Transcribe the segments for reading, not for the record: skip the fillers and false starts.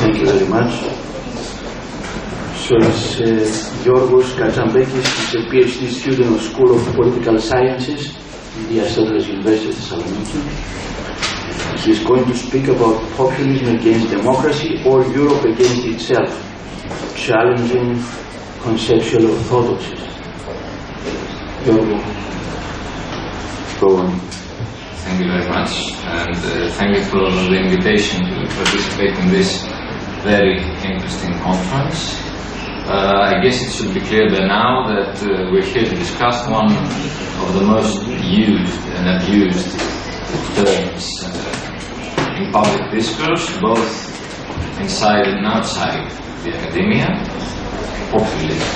Thank you very much. So Γιώργος Κατσαμπέκης is a PhD student of School of Political Sciences in the University of Thessaloniki. He is going to speak about populism against democracy or Europe against itself, challenging conceptual orthodoxies. Giorgio, go on. Thank you very much, and thank you for the invitation to participate in this very interesting conference. I guess it should be clear by now that we're here to discuss one of the most used and abused terms in public discourse, both inside and outside the academia: populism.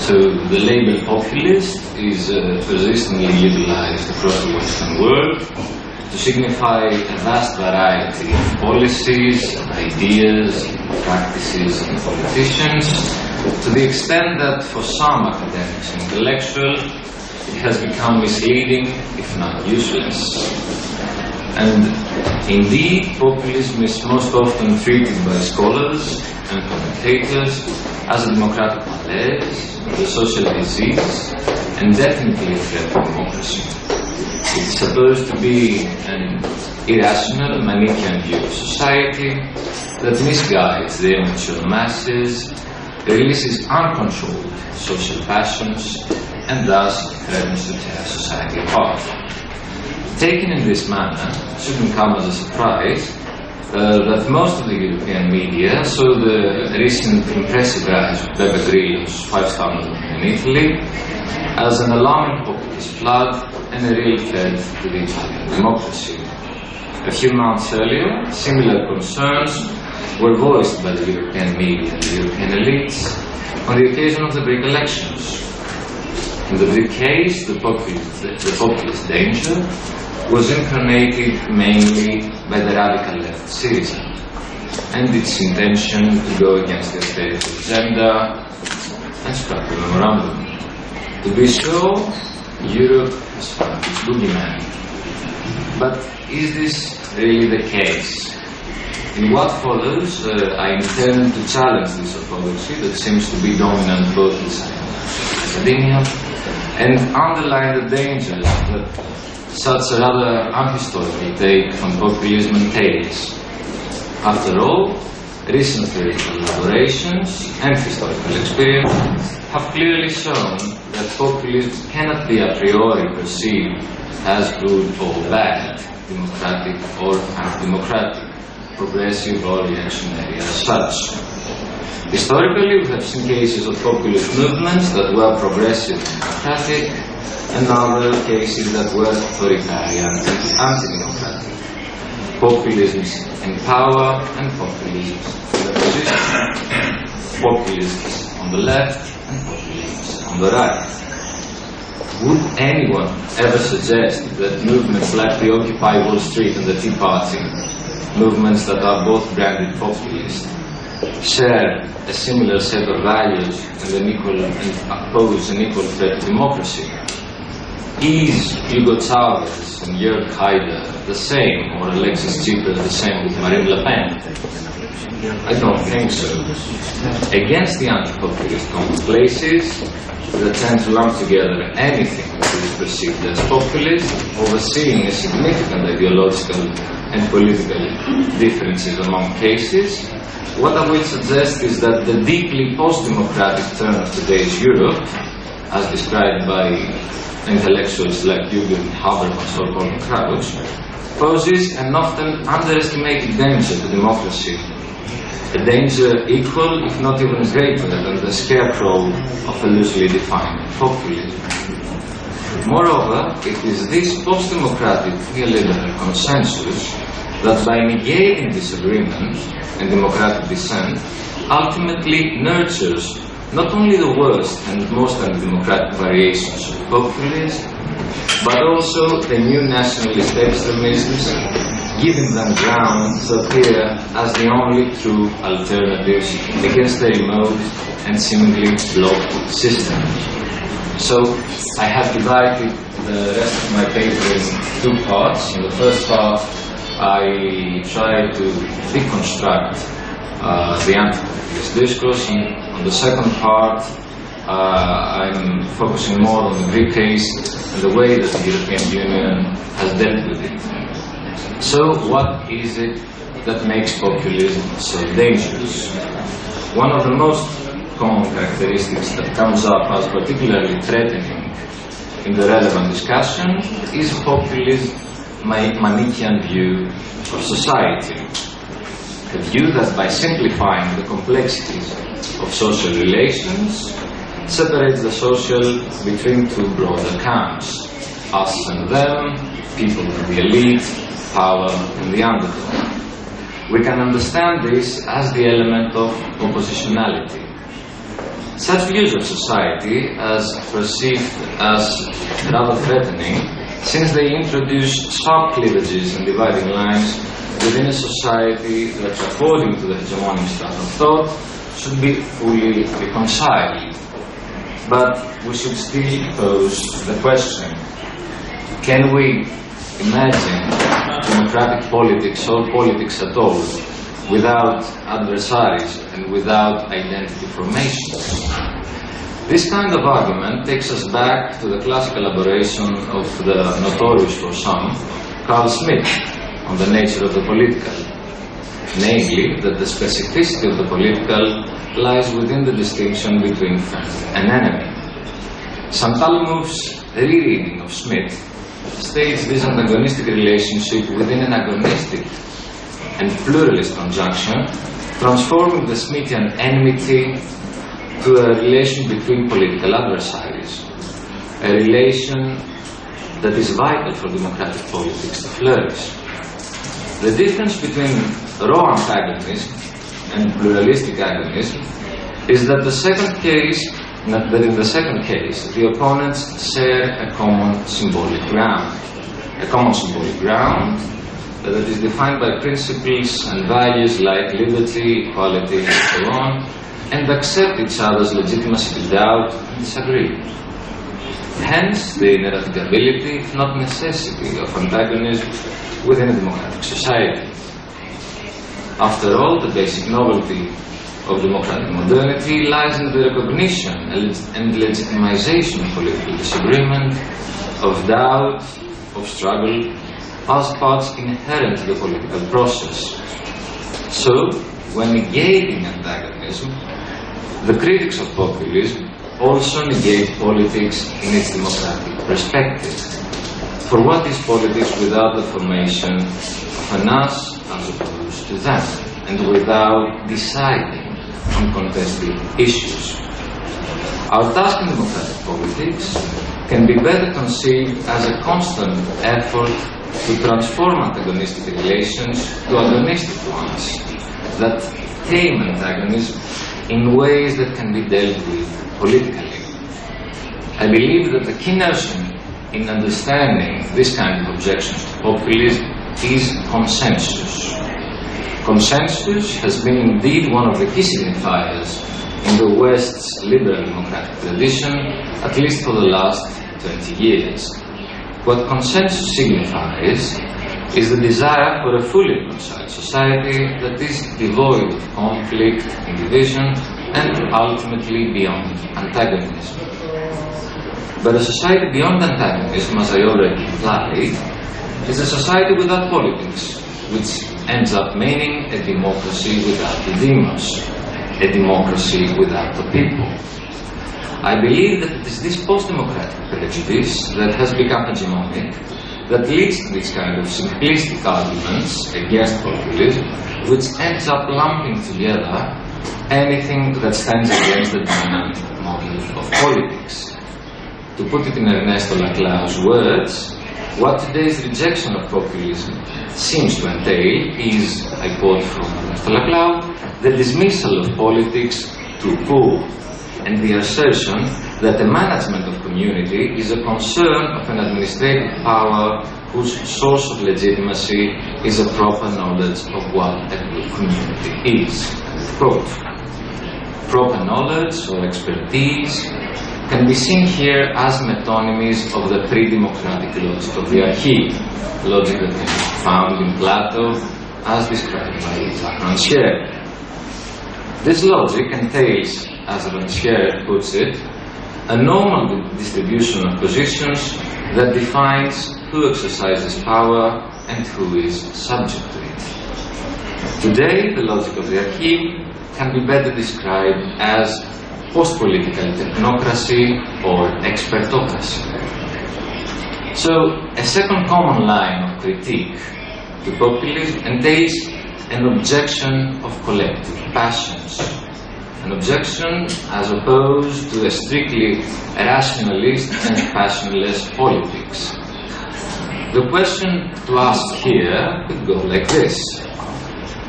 So the label populist is persistently utilized across the Western world to signify a vast variety of policies, ideas, practices and politicians, to the extent that for some academics and intellectuals it has become misleading, if not useless. And indeed, populism is most often treated by scholars and commentators as a democratic malaise, a social disease, and definitely a threat to democracy. It's supposed to be an irrational, Manichaean view of society that misguides the immature masses, releases uncontrolled social passions, and thus threatens to tear society apart. Taken in this manner, it shouldn't come as a surprise that most of the European media saw the recent impressive rise of Beppe Grillo's five-star movement in Italy as an alarming populist flood and a real threat to the Italian democracy. A few months earlier, similar concerns were voiced by the European media and the European elites on the occasion of the Greek elections. In the Greek case, the populist danger was incarnated mainly by the radical left Syriza and its intention to go against the austerity agenda and scrap the memorandum. To be sure, Europe has found its boogeyman. But is this really the case? In what follows, I intend to challenge this orthodoxy that seems to be dominant both inside academia and underline the dangers that such a rather unhistorical take on populism entails. After all, recent theoretical elaborations and historical experience have clearly shown that populism cannot be a priori perceived as good or bad, democratic or undemocratic, progressive or reactionary as such. Historically, we have seen cases of populist movements that were progressive and democratic, and other cases that were authoritarian and anti-democratic. Populisms in power and populisms in the opposition. Populists on the left and populists on the right. Would anyone ever suggest that movements like the Occupy Wall Street and the Tea Party, movements that are both branded populist, share a similar set of values and pose an equal threat to democracy? Is Hugo Chavez and Jörg Haider the same, or Alexis Tsipras the same with Marine Le Pen? I don't think so. Against the anti-populist commonplaces that tend to lump together anything that is perceived as populist, overseeing a significant ideological and political differences among cases, what I will suggest is that the deeply post-democratic turn of today's Europe, as described by intellectuals like Jürgen Habermas or Gordon Crouch, poses an often underestimated danger to democracy, a danger equal, if not even greater, than the scarecrow of a loosely defined populism. Moreover, it is this post-democratic neoliberal consensus that, by negating disagreement and democratic dissent, ultimately nurtures not only the worst and most undemocratic variations of populism, but also the new nationalist extremisms, giving them ground to appear as the only true alternatives against the remote and seemingly blocked system. So, I have divided the rest of my paper in two parts. In the first part, I try to deconstruct the anti-populist discourse, and on the second part, I'm focusing more on the Greek case and the way that the European Union has dealt with it. So, what is it that makes populism so dangerous? One of the most common characteristics that comes up as particularly threatening in the relevant discussion is populism's Manichaean view of society. A view that, by simplifying the complexities of social relations, separates the social between two broader camps: us and them, people and the elite, power and the underdog. We can understand this as the element of oppositionality. Such views of society as perceived as rather threatening, since they introduce sharp cleavages and dividing lines within a society that, according to the hegemonic strain of thought, should be fully reconciled. But we should still pose the question: can we imagine democratic politics or politics at all without adversaries and without identity formation? This kind of argument takes us back to the classic elaboration of the notorious for some Carl Schmitt on the nature of the political, namely that the specificity of the political lies within the distinction between friend and enemy. Santalmov's rereading of Schmitt states this antagonistic relationship within an agonistic and pluralist conjunction, transforming the Schmittian enmity to a relation between political adversaries, a relation that is vital for democratic politics to flourish. The difference between raw antagonism and pluralistic agonism is that in the second case, the opponents share a common symbolic ground. A common symbolic ground that is defined by principles and values like liberty, equality, and so on, and accept each other's legitimacy to doubt and disagree. Hence, the ineradicability, if not necessity, of antagonism within a democratic society. After all, the basic novelty of democratic modernity lies in the recognition and legitimization of political disagreement, of doubt, of struggle, as parts inherent to the political process. So, when negating antagonism, the critics of populism also negate politics in its democratic perspective. For what is politics without the formation of an us as opposed to them, and without deciding on contested issues? Our task in democratic politics can be better conceived as a constant effort to transform antagonistic relations to agonistic ones, that tame antagonism in ways that can be dealt with politically. I believe that the key notion in understanding this kind of objections to populism is consensus. Consensus has been indeed one of the key signifiers in the West's liberal democratic tradition, at least for the last 20 years. What consensus signifies is the desire for a fully reconciled society that is devoid of conflict and division and ultimately beyond antagonism. But a society beyond antagonism, as I already implied, is a society without politics, which ends up meaning a democracy without the demos, a democracy without the people. I believe that it is this post-democratic prejudice that has become hegemonic that leads to this kind of simplistic arguments against populism, which ends up lumping together anything that stands against the dominant model of politics. To put it in Ernesto Laclau's words, what today's rejection of populism seems to entail is, I quote from Ernesto Laclau, the dismissal of politics to poor, and the assertion that the management of community is a concern of an administrative power whose source of legitimacy is a proper knowledge of what a good community is. Quote, proper knowledge or expertise can be seen here as metonymies of the pre-democratic logic of the archaic, logic that can be found in Plato as described by Jacques Rancière. This logic entails, as Rancière puts it, a normal distribution of positions that defines who exercises power and who is subject to it. Today, the logic of the archive can be better described as post-political technocracy or expertocracy. So, a second common line of critique to populism entails an objection of collective passions, an objection as opposed to a strictly rationalist and passionless politics. The question to ask here could go like this: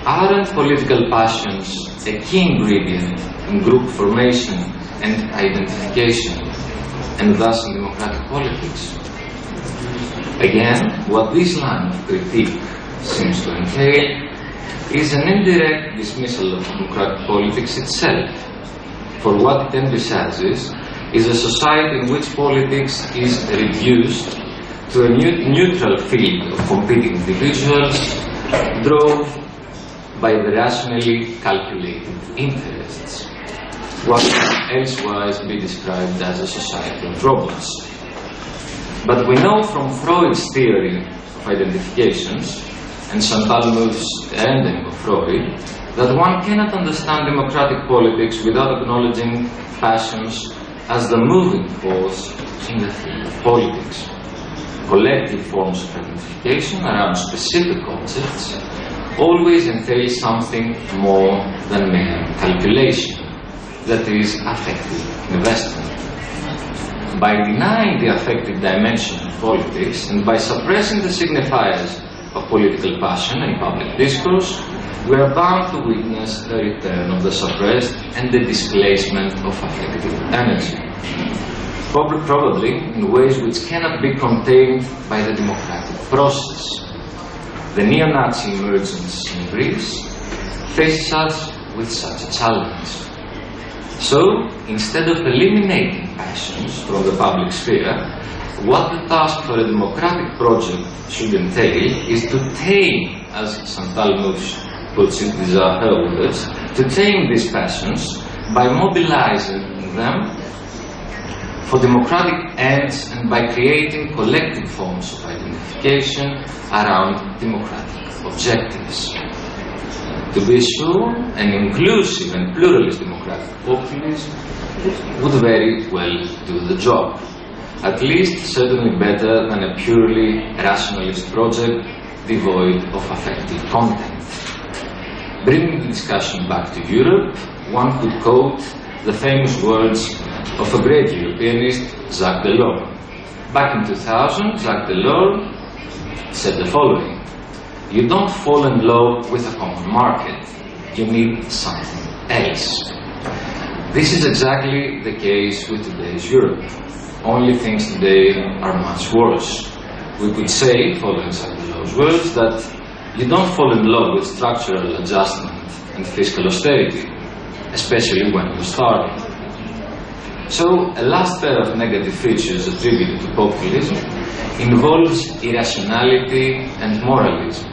aren't political passions a key ingredient in group formation and identification, and thus in democratic politics? Again, what this line of critique seems to entail is an indirect dismissal of democratic politics itself, for what it envisages is a society in which politics is reduced to a neutral field of competing individuals drawn by the rationally calculated interests, what can elsewise be described as a society of robots. But we know from Freud's theory of identifications and Chantal Mouffe's ending of Freud that one cannot understand democratic politics without acknowledging passions as the moving force in the field of politics. Collective forms of identification around specific concepts always entail something more than mere calculation, that is, affective investment. By denying the affective dimension of politics and by suppressing the signifiers of political passion in public discourse, we are bound to witness the return of the suppressed and the displacement of affective energy, probably in ways which cannot be contained by the democratic process. The neo-Nazi emergence in Greece faces us with such a challenge. So, instead of eliminating passions from the public sphere, what the task for a democratic project should entail is to tame, as Chantal Mouffe puts it, these are her words, to tame these passions by mobilizing them for democratic ends and by creating collective forms of identification around democratic objectives. To be sure, an inclusive and pluralist democratic populism would very well do the job. At least certainly better than a purely rationalist project devoid of affective content. Bringing the discussion back to Europe, one could quote the famous words of a great Europeanist, Jacques Delors. Back in 2000, Jacques Delors said the following: "You don't fall in love with a common market, you need something else." This is exactly the case with today's Europe. Only things today are much worse. We could say, following Jacques Delors' words, that you don't fall in love with structural adjustment and fiscal austerity, especially when you're starving. So, a last pair of negative features attributed to populism involves irrationality and moralism.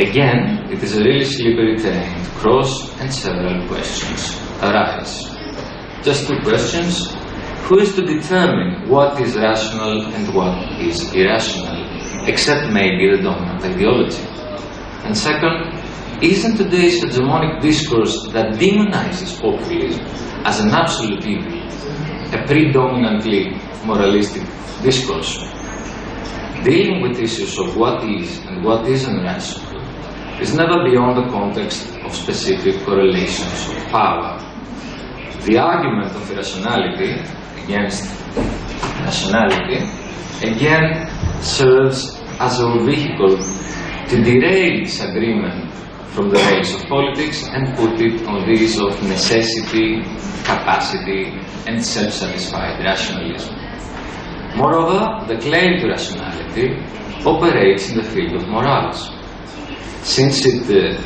Again, it is a really slippery terrain to cross, and several questions arise. Just two questions. Who is to determine what is rational and what is irrational, except maybe the dominant ideology? And second, isn't today's hegemonic discourse that demonizes populism as an absolute evil a predominantly moralistic discourse? Dealing with issues of what is and what isn't rational is never beyond the context of specific correlations of power. The argument of irrationality against rationality again serves as a vehicle to derail disagreement from the rails of politics and put it on these of necessity, capacity, and self-satisfied rationalism. Moreover, the claim to rationality operates in the field of morals. Since it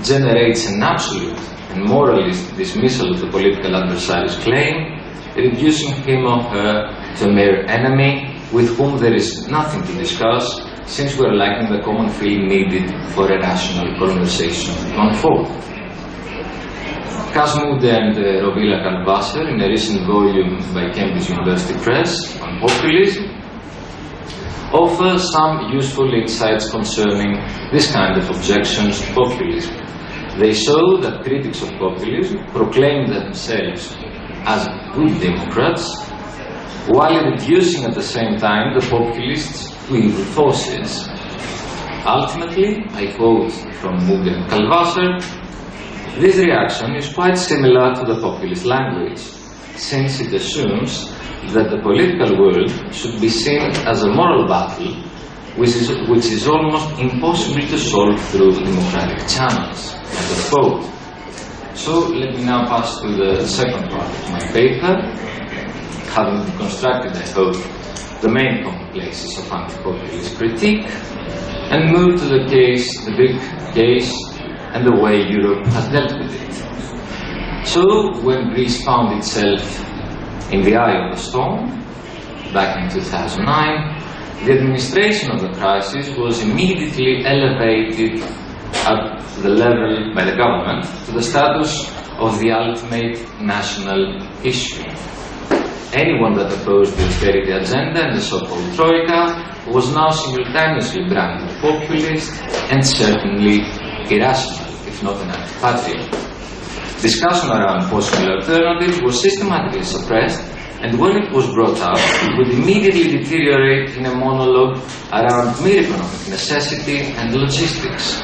generates an absolute and moralist dismissal of the political adversary's claim, reducing him or her to a mere enemy with whom there is nothing to discuss, since we are lacking the common field needed for a rational conversation to unfold. Kasmude and Rovila Kalvasser, in a recent volume by Cambridge University Press on populism, offer some useful insights concerning this kind of objections to populism. They show that critics of populism proclaim themselves as good Democrats, while reducing at the same time the populists to evil forces. Ultimately, I quote from Mude and Kalvasser, this reaction is quite similar to the populist language, since it assumes that the political world should be seen as a moral battle which is almost impossible to solve through democratic channels. End of quote. So let me now pass to the second part of my paper, having deconstructed, I hope, the main common places of anti-populist critique, and move to the big case, and the way Europe has dealt with it. So, when Greece found itself in the eye of the storm, back in 2009, the administration of the crisis was immediately elevated at the level by the government to the status of the ultimate national issue. Anyone that opposed the austerity agenda and the so-called Troika was now simultaneously branded populist and certainly irrational, if not an anti-patriot. Discussion around possible alternatives was systematically suppressed, and when it was brought up, it would immediately deteriorate in a monologue around mere economic necessity and logistics.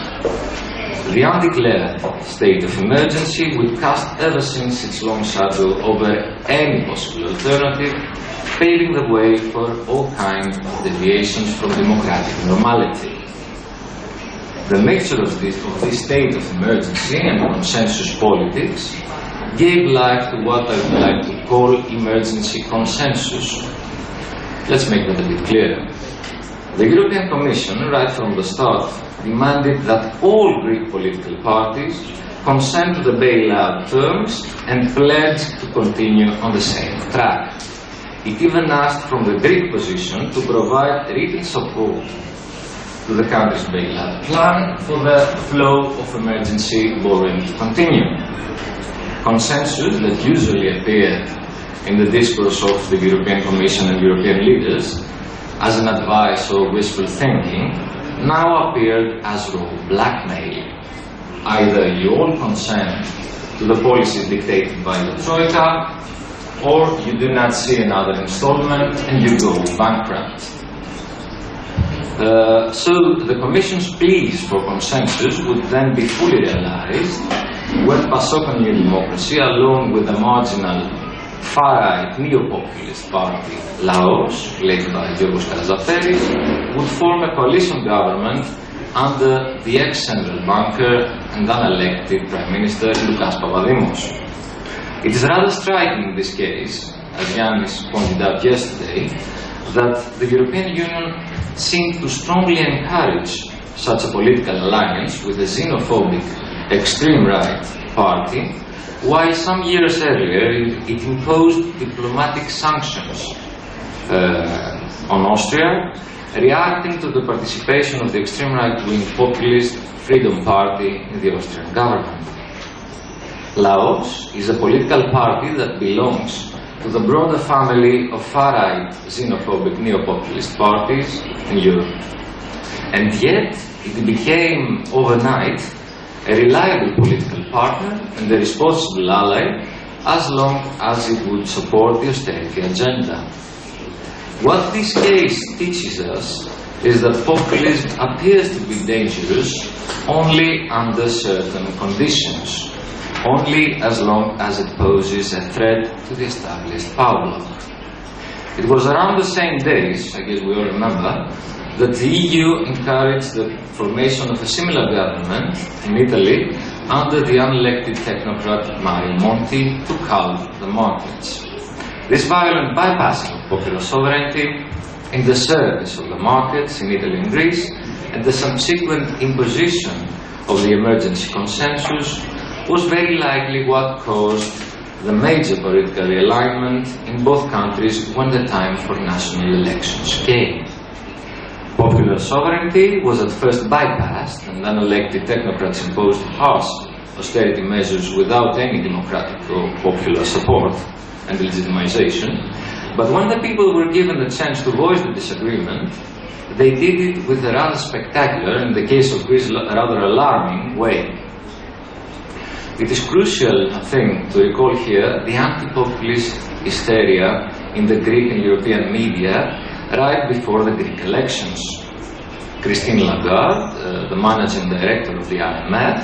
The undeclared state of emergency would cast ever since its long shadow over any possible alternative, paving the way for all kinds of deviations from democratic normality. The mixture of this state of emergency and consensus politics gave life to what I would like to call emergency consensus. Let's make that a bit clearer. The European Commission, right from the start, demanded that all Greek political parties consent to the bailout terms and pledge to continue on the same track. It even asked from the Greek position to provide written support to the country's bailout plan for the flow of emergency borrowing to continue. Consensus that usually appeared in the discourse of the European Commission and European leaders as an advice or wishful thinking now appeared as raw blackmail. Either you all consent to the policies dictated by the Troika, or you do not see another installment and you go bankrupt. So the Commission's pleas for consensus would then be fully realized when PASOK and New Democracy, along with the marginal far-right neo-populist party Laos, led by Γιώργος Κατσαμπέκης, would form a coalition government under the ex-central banker and unelected Prime Minister Loukas Papadimos. It is rather striking in this case, as Yannis pointed out yesterday, that the European Union seemed to strongly encourage such a political alliance with a xenophobic extreme right party, while some years earlier it imposed diplomatic sanctions on Austria, reacting to the participation of the extreme right-wing populist Freedom Party in the Austrian government. Laos is a political party that belongs to the broader family of far-right xenophobic neo-populist parties in Europe. And yet, it became overnight a reliable political partner and a responsible ally as long as it would support the austerity agenda. What this case teaches us is that populism appears to be dangerous only under certain conditions, only as long as it poses a threat to the established power bloc. It was around the same days, I guess we all remember, that the EU encouraged the formation of a similar government in Italy under the unelected technocrat Mario Monti to calm the markets. This violent bypassing of popular sovereignty in the service of the markets in Italy and Greece, and the subsequent imposition of the emergency consensus was very likely what caused the major political realignment in both countries when the time for national elections came. Popular sovereignty was at first bypassed, and then elected technocrats imposed harsh austerity measures without any democratic or popular support and legitimization. But when the people were given the chance to voice the disagreement, they did it with a rather spectacular, in the case of Greece, rather alarming way. It is crucial, I think, to recall here the anti-populist hysteria in the Greek and European media right before the Greek elections. Christine Lagarde, the managing director of the IMF,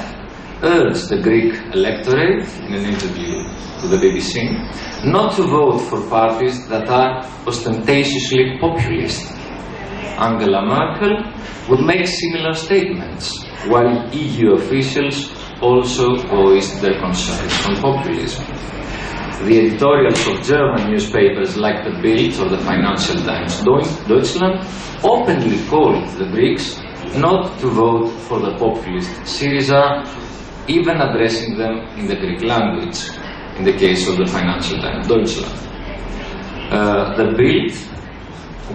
urged the Greek electorate in an interview to the BBC not to vote for parties that are ostentatiously populist. Angela Merkel would make similar statements, while EU officials also voiced their concerns on populism. The editorials of German newspapers like the Bild or the Financial Times Deutschland openly called the Greeks not to vote for the populist Syriza, even addressing them in the Greek language, in the case of the Financial Times Deutschland. The Bild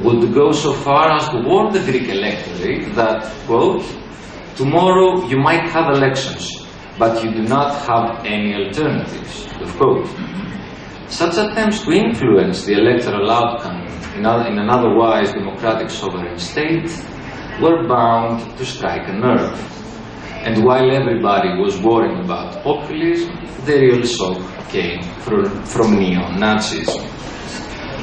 would go so far as to warn the Greek electorate that, quote, tomorrow you might have elections, but you do not have any alternatives, of course. Such attempts to influence the electoral outcome in an otherwise democratic sovereign state were bound to strike a nerve. And while everybody was worrying about populism, the real shock came from neo-Nazism.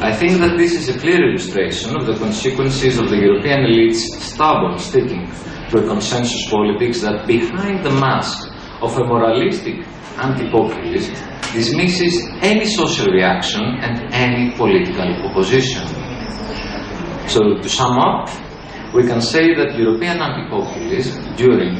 I think that this is a clear illustration of the consequences of the European elite's stubborn sticking to a consensus politics that, behind the mask of a moralistic anti-populism, dismisses any social reaction and any political opposition. So, to sum up, we can say that European anti-populism during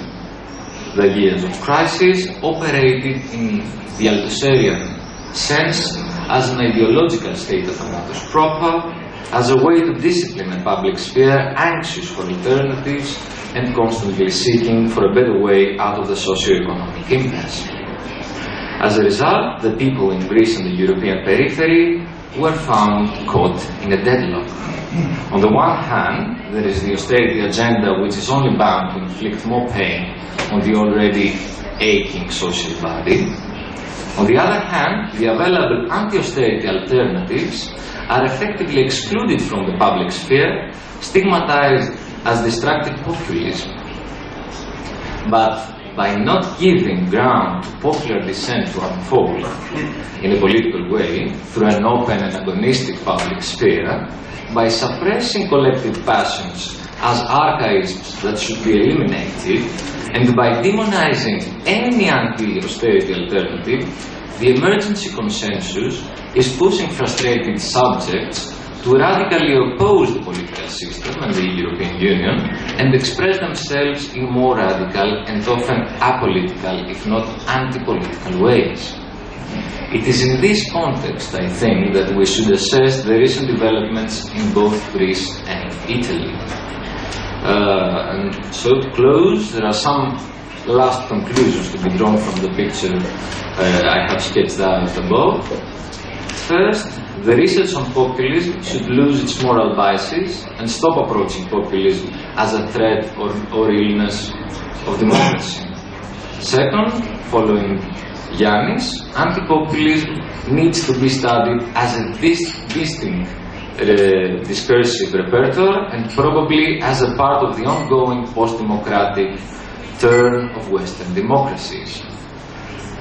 the years of crisis operated in the Althusserian sense as an ideological state apparatus proper, as a way to discipline a public sphere anxious for alternatives and constantly seeking for a better way out of the socio-economic impasse. As a result, the people in Greece and the European periphery were found caught in a deadlock. On the one hand, there is the austerity agenda, which is only bound to inflict more pain on the already aching social body. On the other hand, the available anti-austerity alternatives are effectively excluded from the public sphere, stigmatized as destructive populism. But by not giving ground to popular dissent to unfold in a political way through an open and agonistic public sphere, by suppressing collective passions as archaisms that should be eliminated, and by demonizing any anti-austerity alternative, the emergency consensus is pushing frustrated subjects to radically oppose the political system and the European Union and express themselves in more radical and often apolitical, if not anti-political ways. It is in this context, I think, that we should assess the recent developments in both Greece and Italy. And so to close, there are some last conclusions to be drawn from the picture I have sketched out above. First, the research on populism should lose its moral biases and stop approaching populism as a threat or illness of democracy. Second, following Yannis, anti-populism needs to be studied as a distinct discursive repertoire and probably as a part of the ongoing post-democratic turn of Western democracies.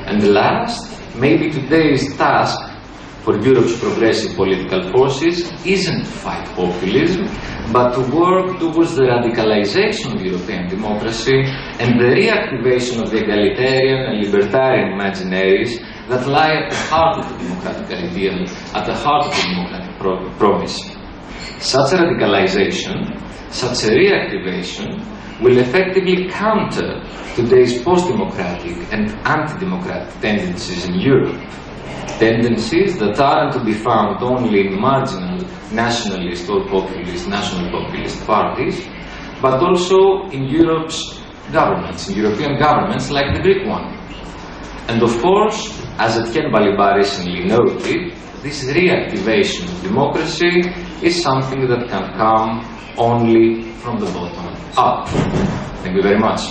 And last, maybe today's task for Europe's progressive political forces isn't to fight populism, but to work towards the radicalization of European democracy and the reactivation of the egalitarian and libertarian imaginaries that lie at the heart of the democratic ideal, at the heart of the democratic promise. Such a radicalization, such a reactivation, will effectively counter today's post-democratic and anti-democratic tendencies in Europe. Tendencies that aren't to be found only in marginal nationalist or populist, national populist parties, but also in Europe's governments, in European governments like the Greek one. And of course, as Etienne Balibar recently noted, this reactivation of democracy is something that can come only from the bottom up. Thank you very much.